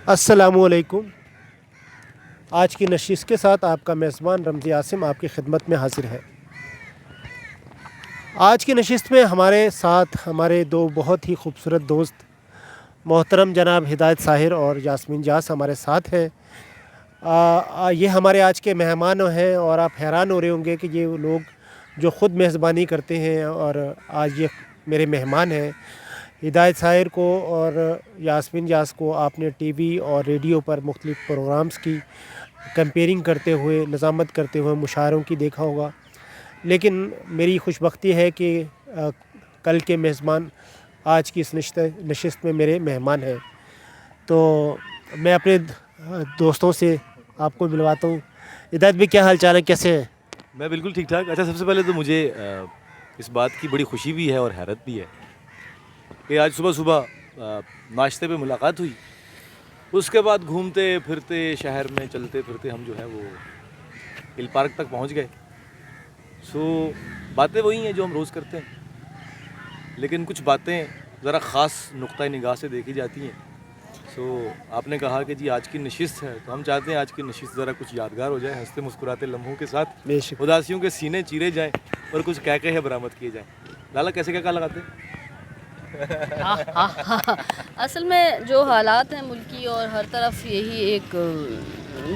अस्सलामु अलैकुम। आज की नशिस्त के साथ आपका मेज़बान रमज़ी आसिम आपकी खिदमत में हाज़िर है। आज की नशिस्त में हमारे साथ हमारे दो बहुत ही खूबसूरत दोस्त मोहतरम जनाब हिदायत साहिर और यास्मीन जास हमारे साथ हैं। ये हमारे आज के मेहमान हैं और आप हैरान हो रहे होंगे कि ये लोग जो ख़ुद मेज़बानी करते हैं और आज ये मेरे मेहमान हैं। हिदायत साहिर को और यास्मीन जास को आपने टीवी और रेडियो पर मुख्तलिफ़ प्रोग्राम्स की कंपेयरिंग करते हुए, नज़ामत करते हुए मुशायरों की देखा होगा, लेकिन मेरी खुशबख्ती है कि कल के मेज़बान आज की इस नशिस्त में मेरे मेहमान हैं। तो मैं अपने दोस्तों से आपको मिलवाता हूँ। हिदायत भाई, क्या हाल चाल है, कैसे हैं? मैं बिल्कुल ठीक ठाक। अच्छा, सबसे पहले तो मुझे इस बात की बड़ी खुशी भी है और हैरत भी है कि आज सुबह सुबह नाश्ते पे मुलाकात हुई। उसके बाद घूमते फिरते शहर में चलते फिरते हम जो है वो हिल पार्क तक पहुंच गए। बातें वही हैं जो हम रोज़ करते हैं, लेकिन कुछ बातें ज़रा ख़ास नुक्ता निगाह से देखी जाती हैं। आपने कहा कि जी आज की नशिस्त है, तो हम चाहते हैं आज की नशिस्त ज़रा कुछ यादगार हो जाए, हंसते मुस्कुराते लम्हों के साथ, बेशक। उदासियों के सीने चीरे जाएं और कुछ कह के बरामद किए जाएं। लाला, कैसे क्या लगाते हैं? असल में जो हालात हैं मुल्की और हर तरफ, यही एक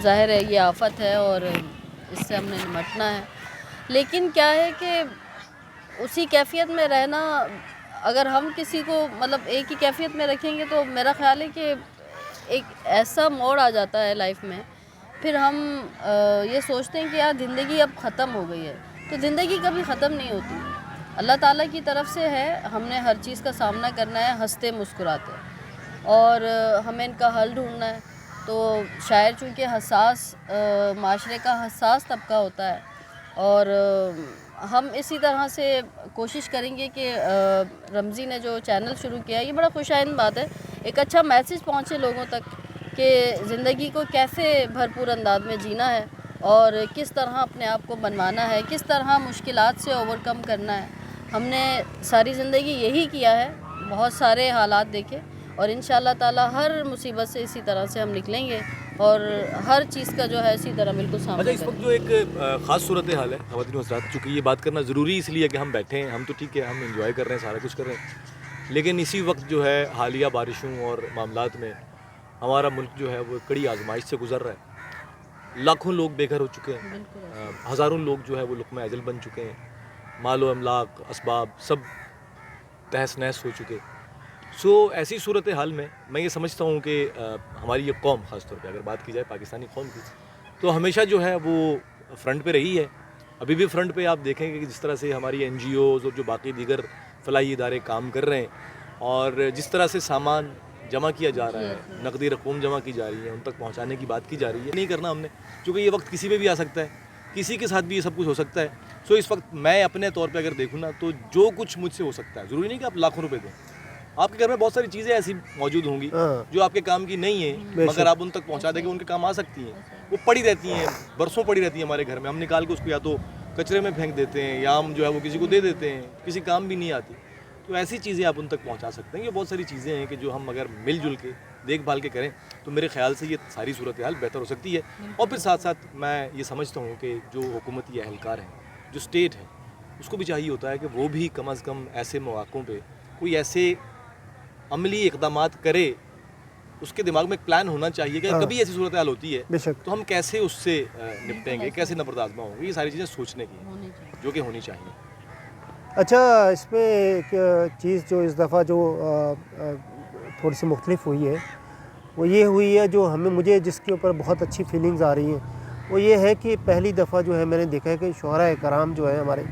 ज़ाहिर है ये आफत है और इससे हमने निमटना है। लेकिन क्या है कि उसी कैफियत में रहना, अगर हम किसी को मतलब एक ही कैफियत में रखेंगे तो मेरा ख़्याल है कि एक ऐसा मोड़ आ जाता है लाइफ में, फिर हम ये सोचते हैं कि यार ज़िंदगी अब ख़त्म हो गई है। तो ज़िंदगी कभी ख़त्म नहीं होती, अल्लाह ताला की तरफ से है। हमने हर चीज़ का सामना करना है हंसते मुस्कुराते, और हमें इनका हल ढूंढना है। तो शायर चूँकि हसास माशरे का हसास तबका होता है, और हम इसी तरह से कोशिश करेंगे कि रमज़ी ने जो चैनल शुरू किया है, ये बड़ा खुशाइंद बात है। एक अच्छा मैसेज पहुँचे लोगों तक कि ज़िंदगी को कैसे भरपूर अंदाज में जीना है और किस तरह अपने आप को बनवाना है, किस तरह मुश्किलात से ओवरकम करना है। हमने सारी ज़िंदगी यही किया है, बहुत सारे हालात देखे, और इंशाअल्लाह ताला हर मुसीबत से इसी तरह से हम निकलेंगे और हर चीज़ का जो है इसी तरह बिल्कुल सामना अच्छा, इस वक्त करेंगे। जो एक ख़ास सूरत हाल है ख़वातीन व हज़रात, चूँकि ये बात करना ज़रूरी इसलिए है कि हम बैठे हैं, हम तो ठीक है, हम इंजॉय कर रहे हैं, सारा कुछ कर रहे हैं, लेकिन इसी वक्त जो है हालिया बारिशों और मामलात में हमारा मुल्क जो है वो कड़ी आजमाइश से गुजर रहा है। लाखों लोग बेघर हो चुके हैं, हज़ारों लोग जो है वो लुक़्मा अज़ल बन चुके हैं, मालो अमलाक असबाब सब तहस नहस हो चुके। ऐसी सूरत हाल में मैं ये समझता हूँ कि हमारी ये कौम, ख़ास तौर पे अगर बात की जाए पाकिस्तानी कौम की, तो हमेशा जो है वो फ्रंट पे रही है, अभी भी फ्रंट पे आप देखेंगे कि जिस तरह से हमारी NGOs और जो बाकी दीगर फलाही इदारे काम कर रहे हैं, और जिस तरह से सामान जमा किया जा रहा है, नकदी रकूम जमा की जा रही है, उन तक पहुँचाने की बात की जा रही है। नहीं करना हमने, क्योंकि ये वक्त किसी पे भी आ सकता है, किसी के साथ भी ये सब कुछ हो सकता है। इस वक्त मैं अपने तौर पे अगर देखूँ ना, तो जो कुछ मुझसे हो सकता है, ज़रूरी नहीं कि आप लाखों रुपए दें। आपके घर में बहुत सारी चीज़ें ऐसी मौजूद होंगी जो आपके काम की नहीं है, मगर आप उन तक पहुंचा देंगे, उनके काम आ सकती हैं। वो पड़ी रहती हैं, बरसों पड़ी रहती हैं हमारे घर में, हम निकाल के उसको या तो कचरे में फेंक देते हैं या हम जो है वो किसी को दे देते हैं, किसी काम भी नहीं आती। तो ऐसी चीज़ें आप उन तक पहुँचा सकते हैं। ये बहुत सारी चीज़ें हैं कि जो हम अगर मिलजुल के देखभाल के करें तो मेरे ख्याल से ये सारी सूरत हाल बेहतर हो सकती है। और फिर साथ साथ मैं ये समझता हूँ कि जो हुकूमती एहलकार हैं, जो स्टेट है, उसको भी चाहिए होता है कि वो भी कम अज़ कम ऐसे मौक़ों पे कोई ऐसे अमली इक़दामात करे। उसके दिमाग में एक प्लान होना चाहिए कि कभी ऐसी सूरत हाल होती है तो हम कैसे उससे निपटेंगे, कैसे नबर्द आज़मा होंगे। ये सारी चीज़ें सोचने की जो कि होनी चाहिए। अच्छा, इसमें एक चीज़ जो इस दफ़ा जो थोड़ी सी मुख्तलिफ हुई है, वो ये हुई है, जो मुझे जिसके ऊपर बहुत अच्छी फीलिंग्स आ रही हैं, वो ये है कि पहली दफ़ा जो है मैंने देखा है कि शुअरा कराम जो है हमारे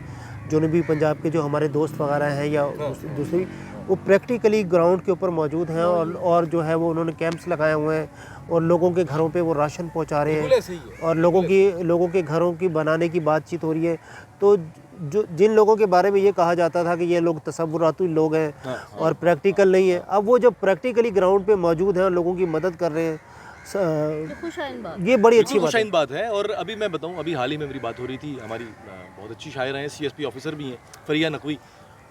जनूबी पंजाब के, जो हमारे दोस्त वगैरह हैं या दूसरी, वो प्रैक्टिकली ग्राउंड के ऊपर मौजूद हैं और जो है वो उन्होंने कैंप्स लगाए हुए हैं और लोगों के घरों पे वो राशन पहुंचा रहे हैं और लोगों के घरों की बनाने की बातचीत हो रही है। तो जिन लोगों के बारे में ये कहा जाता था कि ये लोग तसव्वुराती लोग हैं और प्रैक्टिकल नहीं है, अब वो जब प्रैक्टिकली ग्राउंड पे मौजूद हैं और लोगों की मदद कर रहे हैं, ये बड़ी अच्छी बात है। और अभी मैं बताऊं, अभी हाल ही में मेरी बात हो रही थी, हमारी बहुत अच्छी शायर हैं, CSP ऑफिसर भी हैं, फरिया नकवी,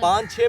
5-6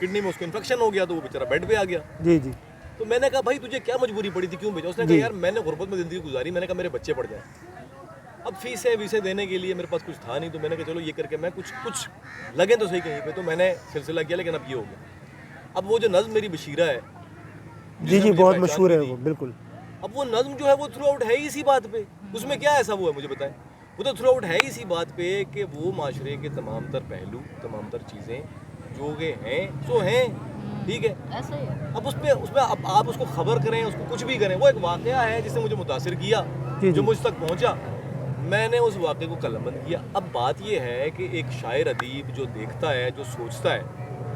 किडनी में उसको इन्फेक्शन हो गया तो वो बेचारा बेड पे आ गया। जी जी तो मैंने कहा भाई तुझे क्या मजबूरी पड़ी थी, क्यों भेजा? उसने कहा यार मैंने गुर्बत में ज़िंदगी गुजारी, मैंने कहा मेरे बच्चे पढ़ जाए। अब फीसें वीसें देने के लिए मेरे पास कुछ था नहीं, तो मैंने कहा चलो ये करके मैं कुछ लगे तो सही कहीं पे, तो मैंने सिलसिला किया, लेकिन अब ये हो गया। अब वो जो नज़्म मेरी बशीरा है, जी जी, बहुत मशहूर है वो, बिल्कुल। अब वो नज़्म जो है वो थ्रू आउट है ही इसी बात पे। उसमें क्या ऐसा वो है मुझे बताएं? वो तो थ्रू आउट है ही इसी बात पे कि वो माशरे के तमाम तर पहलू, तमाम तर चीज़ें जो के हैं सो हैं, ठीक है। ऐसा ही है। अब उसमें अब आप उसको खबर करें, उसको कुछ भी करें, वो एक वाक़या है जिसने मुझे मुतासिर किया, जी, जो जी। मुझ तक पहुंचा, मैंने उस वाक़े को कलमबंद किया। अब बात ये है कि एक शायर अदीब जो देखता है, जो सोचता है,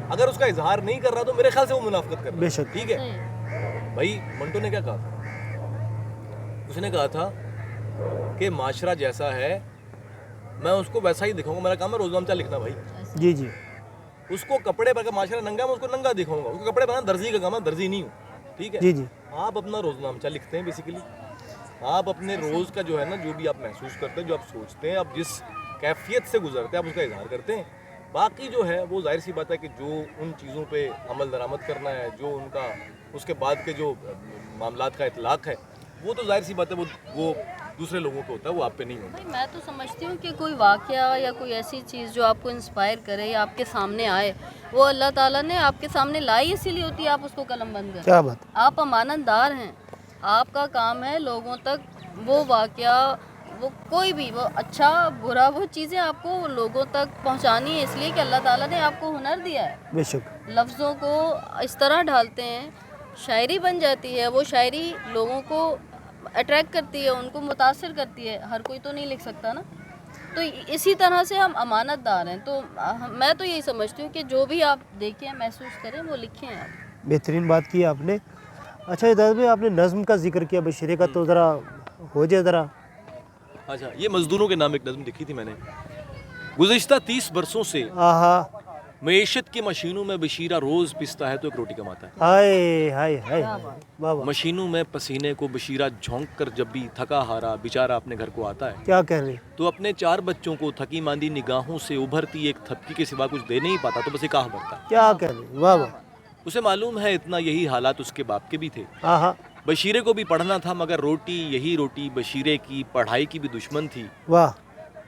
अगर उसका इजहार नहीं कर रहा तो मेरे ख्याल से वो मुनाफिकत कर रहा है, बेशक। ठीक सही है। है। भाई मंटो ने क्या कहा था? उसने कहा था कि माशरा जैसा है मैं उसको वैसा ही दिखाऊंगा। मेरा काम है रोज़नामचा लिखना भाई। जी जी उसको कपड़े पर माशरा नंगा, मैं उसको नंगा दिखाऊंगा। उसको कपड़े पहना, दर्जी का काम है, दर्जी नहीं हूँ, ठीक है। जी जी आप अपना रोज़नामचा लिखते हैं बेसिकली, आप अपने रोज़ का जो है ना, जो भी आप महसूस करते हैं, जो आप सोचते हैं, आप जिस कैफियत से गुजरते हैं, आप उसका इजहार करते हैं। बाकी जो है वो जाहिर सी बात है कि जो उन चीज़ों पे अमल दरामद करना है, जो उनका उसके बाद के जो मामलात का इतलाक़ है, वो तो जाहिर सी बात है वो दूसरे लोगों पे होता है, वो आप पे नहीं होता। भाई मैं तो समझती हूँ कि कोई वाक़या या कोई ऐसी चीज़ जो आपको इंस्पायर करे या आपके सामने आए, वो अल्लाह ताला ने आपके सामने लाई इसीलिए होती है, आप उसको कलमबंद करें। क्या बात। आप अमानतदार हैं, आपका काम है लोगों तक वो वाक़या, वो कोई भी, वो अच्छा बुरा, वो चीज़ें आपको लोगों तक पहुंचानी है, इसलिए कि अल्लाह ताला ने आपको हुनर दिया है। बेशक। लफ्ज़ों को इस तरह ढालते हैं, शायरी बन जाती है। वो शायरी लोगों को अट्रैक्ट करती है, उनको मुतासिर करती है। हर कोई तो नहीं लिख सकता ना। तो इसी तरह से हम अमानतदार हैं। तो मैं तो यही समझती हूँ कि जो भी आप देखें, महसूस करें, वो लिखें आप। बेहतरीन बात की आपने। अच्छा हिदायत भाई, आपने नज़्म का जिक्र किया, बशीरे का, तो ज़रा हो जाए ज़रा। अच्छा, ये मज़दूरों के नाम एक नज़्म लिखी थी मैंने। गुज़िश्ता 30 बरसों से आहा, मईशत की मशीनों में बशीरा रोज़ पिसता है तो एक रोटी कमाता है। हाय हाय हाय, वाह वाह, मशीनों में पसीने को बशीरा झोंक कर जब भी थका हारा बेचारा अपने घर को आता है, क्या कह रहे हैं। तो अपने 4 बच्चों को थकी मांदी निगाहों से उभरती एक थपकी के सिवा कुछ दे नहीं पाता, तो बस एक आह भरता है। क्या कह रहे हैं, वाह वाह। उसे मालूम है इतना यही हालात उसके बाप के भी थे। आहा, बशीरे को भी पढ़ना था, मगर रोटी यही रोटी बशीरे की पढ़ाई की भी दुश्मन थी, वाह,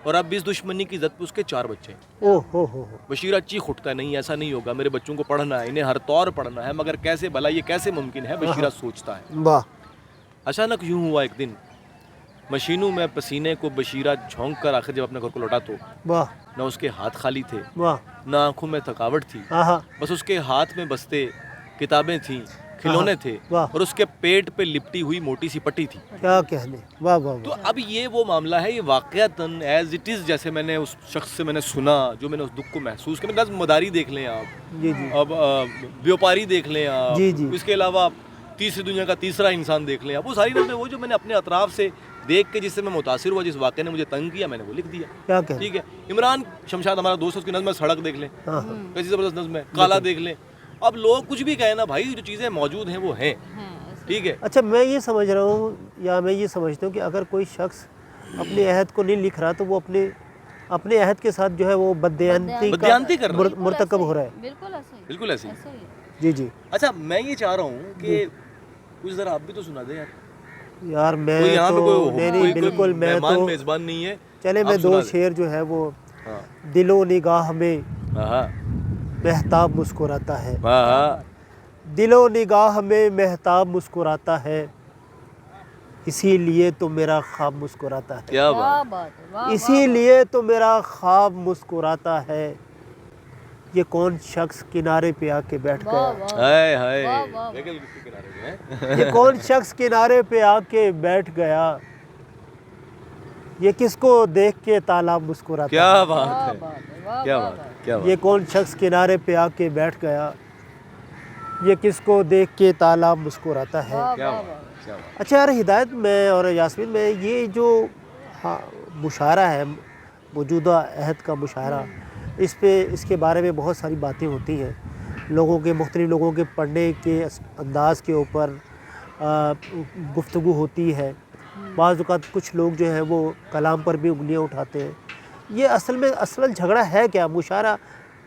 और अब भी इस दुश्मनी की जद पे उसके 4 बच्चे हैं। ओ हो। बशीरा चीख उठता है, नहीं ऐसा नहीं होगा, मेरे बच्चों को पढ़ना है, इन्हें हर तौर पढ़ना है, मगर कैसे भला ये कैसे मुमकिन है, बशीरा सोचता है। वाह, अचानक यूं हुआ एक दिन, मशीनों में पसीने को बशीरा झोंक कर आखिर जब अपने घर को लौटा तो वाह न उसके हाथ खाली थे, वाह, न आंखों में थकावट थी, आहा, बस उसके हाथ में बस्ते किताबें थीं, खिलौने थे, वाह। और उसके पेट पे लिपटी हुई मोटी सी पट्टी थी। क्या कहने, वाह वाह तो वाह। अब ये वो मामला है, ये वाक़यातन एज इट इज़ जैसे मैंने उस शख्स से मैंने सुना, जो मैंने उस दुख को महसूस किया। नज़्म मदारी देख लें आप, जी जी अब व्यापारी देख लें आप, जी, जी। इसके अलावा तीसरी दुनिया का तीसरा इंसान देख लें आप, वो सारी नज़में वो जो मैंने अपने अतराफ़ से देख के जिससे मैं मुतासिर हुआ, जिस वाक़े ने मुझे तंग किया, मैंने वो लिख दिया। क्या कह रहे हैं। ठीक है। इमरान शमशाद हमारा दोस्त है, उसकी नज़म है सड़क देख लें, हाँ कैसी ज़बरदस्त नज़म है। काला देख लें। अब लोग कुछ भी कहें ना भाई, जो चीज़ें मौजूद हैं वो हैं, ठीक है। अच्छा, मैं ये समझ रहा हूँ, या मैं ये समझता हूँ कि अगर कोई शख्स अपने अहद को नहीं लिख रहा, तो वो अपने अहद के साथ जो है वो बदयांती कर रहा है। मुर्तकब हो रहा है। बिल्कुल ऐसे ही, बिल्कुल ऐसे ही। ऐसे ही है। जी जी अच्छा, मैं ये चाह रहा हूँ कि कुछ ज़रा आप भी तो सुना दे यार। यार, मैं कोई यहाँ पे तो नहीं बिल्कुल, मैं मेहमान तो मेज़बान नहीं है। चले, आप मैं सुना 2 दे। शेर जो है वो, हाँ दिलो निगाह में हाँ महताब मुस्कुराता है, हाँ, दिलो निगाह में महताब मुस्कुराता है, इसीलिए तो मेरा ख्वाब मुस्कुराता है, क्या क्या बात। बात है, वाह, वाह, इसीलिए तो मेरा ख्वाब मुस्कुराता है। ये कौन शख्स किनारे पे आके बैठ वाह, गया, वाह, हाय हाय, वाह, वाह। देखे किसके किनारे पे हैं? ये कौन शख्स किनारे पे आके बैठ गया, ये किसको देख के तालाब मुस्कुराता क्या है। बात वाह, है, बात है, वाह, क्या वाह, बात वाह। है, क्या ये बात। कौन शख्स किनारे पे आके बैठ गया, ये किसको देख के तालाब मुस्कुराता है। वाह, क्या वाह, बात, वाह। क्या बात। अच्छा यार हिदायत में और यास्मीन में, ये जो मुशायरा है, मौजूदा अहद का मुशायरा, इसके बारे में बहुत सारी बातें होती हैं, मुख्तलिफ़ लोगों के पढ़ने के अंदाज़ के ऊपर गुफ्तगू होती है। बाज़ औक़ात कुछ लोग जो हैं वो कलाम पर भी उंगलियां उठाते हैं। ये असल झगड़ा है क्या, मुशायरा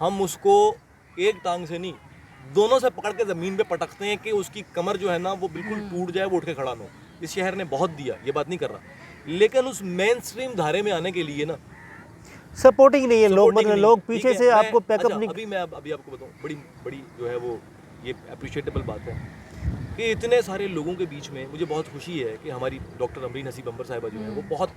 हम उसको एक टांग से नहीं, दोनों से पकड़ के ज़मीन पे पटकते हैं कि उसकी कमर जो है ना वो बिल्कुल टूट जाए, वो उठ के खड़ा ना हो। इस शहर ने बहुत दिया, ये बात नहीं कर रहा, लेकिन उस मेन स्ट्रीम धारे में आने के लिए ना सपोर्टिंग नहीं है लोग, supporting मतलब नहीं, लोग ठीक पीछे है, से मैं- आपको पैकअप अच्छा, नहीं। अभी आपको बताऊं, बड़ी बड़ी जो है वो ये अप्रिशिएटेबल बात है कि इतने सारे लोगों के बीच में मुझे बहुत खुशी है कि हमारी डॉक्टर अमरीन हसीब अंबर साहिबा जो है वो बहुत,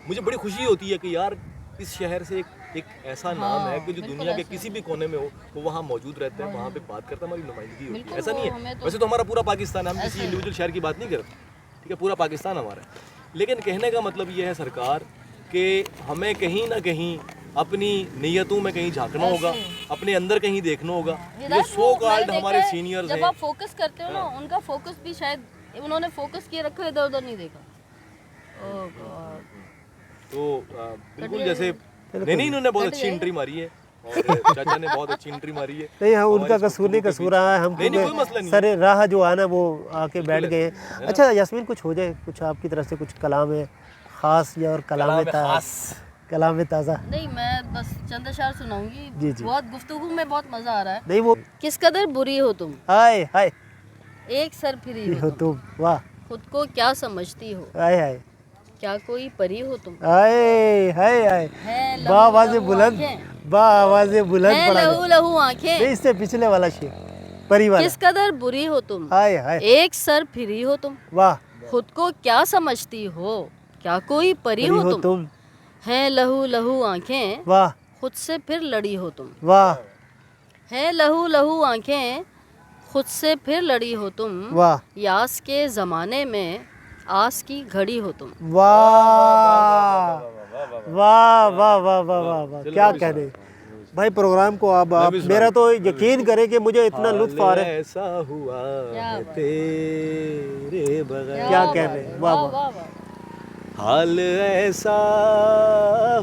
मुझे बड़ी खुशी होती है कि यार इस शहर से एक ऐसा नाम है कि जो बिल्कुल दुनिया के ऐसा किसी भी कोने में हो वो वहाँ मौजूद रहता है, वहाँ पे बात करता है, हमारी नुमाइंदगी होती है। बिल्कुल, ऐसा वो नहीं हमें है, तो- वैसे तो हमारा पूरा पाकिस्तान है, हम ऐसे किसी ही। इंडिविजुअल शहर की बात नहीं करते, ठीक है, पूरा पाकिस्तान हमारा है। लेकिन कहने का मतलब ये है सरकार कि हमें कहीं ना कहीं अपनी नीयतों में कहीं झांकना होगा, अपने अंदर कहीं देखना होगा। ये हिदायत, सो वो कॉल्ड मैंने हमारे देखा है, सीनियर्स जब हैं, आप फोकस करते हो ना, उनका फोकस भी शायद उन्होंने फोकस किए रखा, इधर उधर नहीं देखा। ओह गॉड। तो बिल्कुल जैसे नहीं इन्होंने बहुत अच्छी एंट्री मारी है और चाचा ने बहुत अच्छी एंट्री मारी है। नहीं हाँ, उनका हमारे कसूर नहीं, गुफ्तगू के कसूर बीच। रहा है हम नहीं, कोई मसला नहीं है। सर राह जो आना वो आके बैठ गए ऐसे हैं। अच्छा यास्मीन, कुछ हो जाए, कुछ आपकी तरफ से कुछ कलाम है खास या और कलाम ताज़ा? नहीं, मैं बस चंद अशार सुनाऊंगी। जी, जी। बहुत गुफ्तगू में बहुत मजा आ रहा है। नहीं वो किस कदर बुरी हो तुम, हाय हाय एक सर फिरी हो हो तुम, तुम, वाह, खुद को क्या समझती हो, हाय हाय क्या कोई परी हो तुम, हाय हाय हाय, है बा लहू आवाज़ें लहू बुलंद, आंखें, बा आवाज़ें बुलंद है पड़ा लहू लहू आंखें, नहीं, इससे पिछले वाला शेर परी वाला, किस कदर बुरी हो तुम, हाय हाय, एक सर फिरी हो तुम, वाह, खुद को क्या समझती हो, क्या कोई परी परी हो हो तुम, तुम, है लहू लहू आंखें, वाह खुद से फिर लड़ी हो तुम, वाह है लहू लहू आंखें, खुद से फिर लड़ी हो तुम, वाह यास के ज़माने में आस की घड़ी हो तुम। वाह वाह वाह वाह वाह वाह वाह, क्या कहने भाई। प्रोग्राम को आप मेरा तो यकीन करें कि मुझे इतना लुत्फ आ रहा है, ऐसा हुआ क्या है बात। तेरे बगैर, क्या कहने, वाह वाह, वाह वाह। हाल ऐसा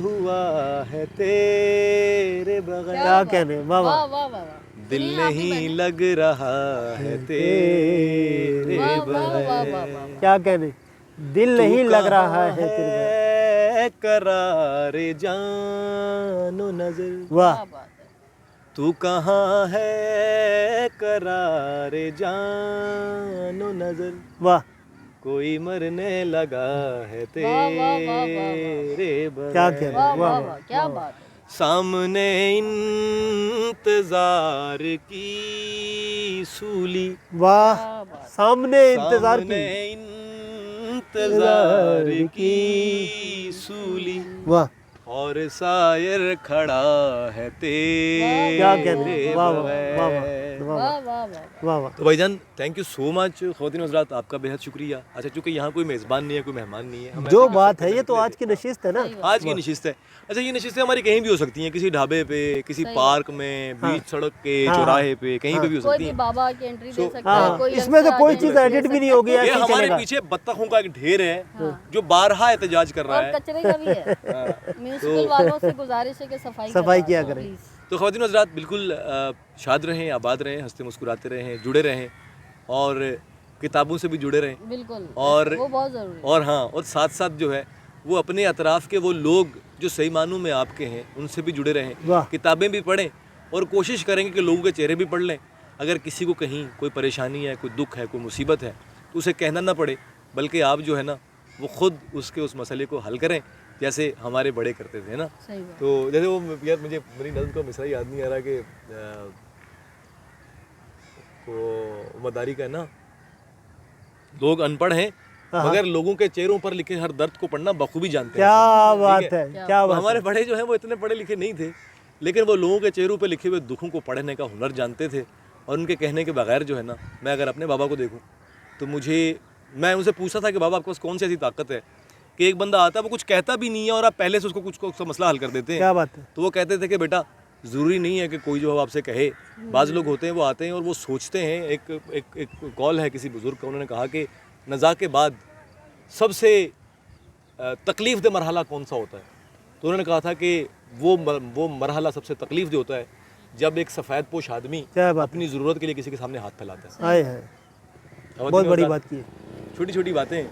हुआ है तेरे बगैर, क्या कहने, वाह वाह वाह, वाह वाह वाह। दिल सुनिए आप भी नहीं मैंने। लग रहा है तेरे वाह वाह वाह वाह बगैर, वाह। क्या कहने, दिल तू नहीं लग रहा कहाँ है तेरे बगैर। है करारे जानो नजर, वाह क्या बात है। तू कहाँ है करारे जानो नजर, वाह, कोई मरने लगा है वाह, वाह, वाह, वाह, वाह। तेरे क्या बगैर, कहने, वाह वाह वाह वाह, वाह, क्या बात है। सामने इंतजार की सूली, वाह, क्या बात। सामने इंतजार सामने की, इंतजार की सूली, वाह, और शायर खड़ा है क्या कहने, तेरे वाह वाह वाह बगैर। वाह वाह वाह वाह वाह। वाह वाह, तो भाईजान थैंक यू सो मच, ख़वातीन हज़रात आपका बेहद शुक्रिया। अच्छा चूँकि यहाँ कोई मेज़बान नहीं है, कोई मेहमान नहीं है, हम जो ऐसे बात है करके ये तो निकले आज थे। की नशिस्त है ना। आज की नशिस्त है। अच्छा ये नशिस्तें हमारी कहीं भी हो सकती हैं, किसी ढाबे पे, किसी सही पार्क में, बीच सड़क के हाँ, चौराहे पे, कहीं पे भी हो कोई सकती भी हैं। बाबा की एंट्री दे सकता है, हाँ, कोई इसमें तो यंगस्टर कोई आके चीज़ entry एडिट दे भी नहीं सकता होगी, ये ऐसे ही हमारे चलेगा। पीछे बत्तखों का एक ढेर है हाँ। जो बारहा एहतजाज कर है। रहा और है। कचरे का भी है। म्यूनिसिपल वालों से गुजारिश है कि सफाई सफाई करवा किया दो, करें। please। तो ख़वातीन हज़रात बिल्कुल शाद रहें, आबाद रहें, हंसते मुस्कुराते रहें, जुड़े रहें और किताबों से भी जुड़े रहें। बिल्कुल, और वो बहुत ज़रूरी है। और हाँ, और साथ साथ जो है वो अपने अतराफ़ के वो लोग जो सही मानों में आपके हैं उनसे भी जुड़े रहें, वाह। किताबें भी पढ़ें और कोशिश करेंगे कि लोगों के चेहरे भी पढ़ लें। अगर किसी को कहीं कोई परेशानी है, कोई दुख है, कोई मुसीबत है तो उसे कहना ना पड़े, बल्कि आप जो है ना वो ख़ुद उसके उस मसले को हल करें, जैसे हमारे बड़े करते थे ना। सही बात। तो जैसे वो यार मुझे मेरी नज़्म का मिसरा याद नहीं आ रहा कि वो मदारी का है ना, लोग अनपढ़ हैं मगर लोगों के चेहरों पर लिखे हर दर्द को पढ़ना बखूबी जानते हैं। क्या ठीक बात है, क्या तो बात हमारे है, बड़े जो हैं वो इतने पढ़े लिखे नहीं थे, लेकिन वो लोगों के चेहरों पर लिखे हुए दुखों को पढ़ने का हुनर जानते थे। और उनके कहने के बगैर जो है ना, मैं अगर अपने बाबा को देखूं तो मैं उनसे पूछता था कि बाबा आपके पास कौन सी ऐसी ताकत है कि एक बंदा आता है वो कुछ कहता भी नहीं है और आप पहले से उसको कुछ मसला हल कर देते हैं। क्या बात है, तो वो कहते थे कि बेटा ज़रूरी नहीं है कि कोई जो आपसे कहे, बाज़ लोग होते हैं वो आते हैं और वो सोचते हैं। एक कॉल है किसी बुज़ुर्ग का, उन्होंने कहा कि नज़ा के बाद सबसे तकलीफ़ दे मरहला कौन सा होता है, तो उन्होंने कहा था कि वो मरहला सबसे तकलीफ़ दे होता है जब एक सफ़ेद पोश आदमी क्या बात अपनी ज़रूरत के लिए किसी के सामने हाथ फैलाता है। आए है, बहुत बड़ी बात की है। छोटी छोटी बातें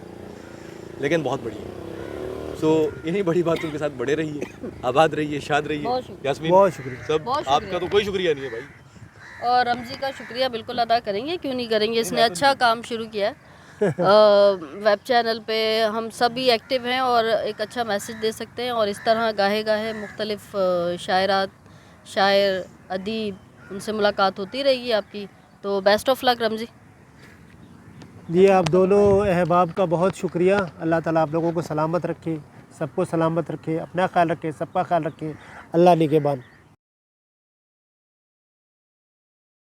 लेकिन बहुत बड़ी हैं। सो इन्हीं बड़ी बातों के साथ बड़े रहिए, आबाद रहिए, शाद रहिए। बहुत शुक्रिया। यास्मीन, बहुत शुक्रिया। सब बहुत आपका शुक्रिया। तो कोई शुक्रिया नहीं है भाई। और रमज़ी का शुक्रिया बिल्कुल अदा करेंगे, क्यों नहीं करेंगे, इसने अच्छा काम शुरू किया है। वेब चैनल पे हम सभी एक्टिव हैं और एक अच्छा मैसेज दे सकते हैं, और इस तरह गाहे गाहे मुख्तलिफ शायरात, शायर, अदीब, उनसे मुलाकात होती रहेगी आपकी। तो बेस्ट ऑफ लक रमज़ी। जी आप दोनों अहबाब का बहुत शुक्रिया। अल्लाह ताला आप लोगों को सलामत रखे, सबको सलामत रखे, अपना ख्याल रखे, सबका ख्याल रखे। अल्लाह निगहबान।